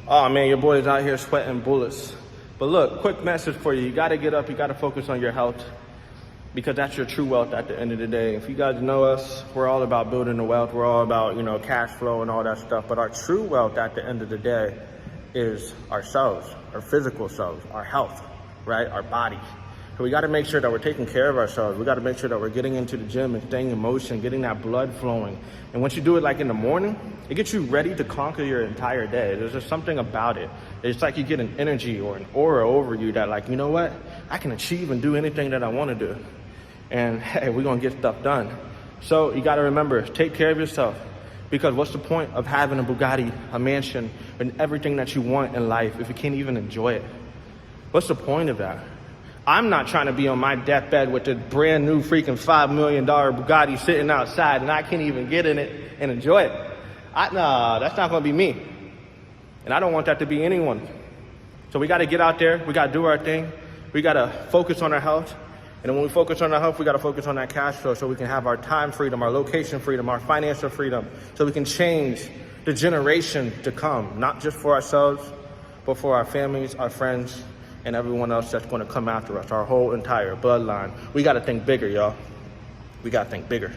Oh man, your boy's out here sweating bullets. But look, quick message for you. You gotta get up, you gotta focus on your health because that's your true wealth at the end of the day. If you guys know us, we're all about building the wealth. We're all about, cash flow and all that stuff. But our true wealth at the end of the day is ourselves, our physical selves, our health, right? Our body. So we got to make sure that we're taking care of ourselves. We got to make sure that we're getting into the gym and staying in motion, getting that blood flowing. And once you do it like in the morning, it gets you ready to conquer your entire day. There's just something about it. It's like you get an energy or an aura over you that like, you know what? I can achieve and do anything that I want to do. And hey, we're going to get stuff done. So you got to remember, take care of yourself. Because what's the point of having a Bugatti, a mansion, and everything that you want in life if you can't even enjoy it? What's the point of that? I'm not trying to be on my deathbed with the brand new freaking $5 million Bugatti sitting outside and I can't even get in it and enjoy it. Nah, that's not going to be me. And I don't want that to be anyone. So we got to get out there. We got to do our thing. We got to focus on our health. And then when we focus on our health, we got to focus on that cash flow so we can have our time freedom, our location freedom, our financial freedom, so we can change the generation to come, not just for ourselves, but for our families, our friends, and everyone else that's going to come after us, our whole entire bloodline. We got to think bigger, y'all. We got to think bigger.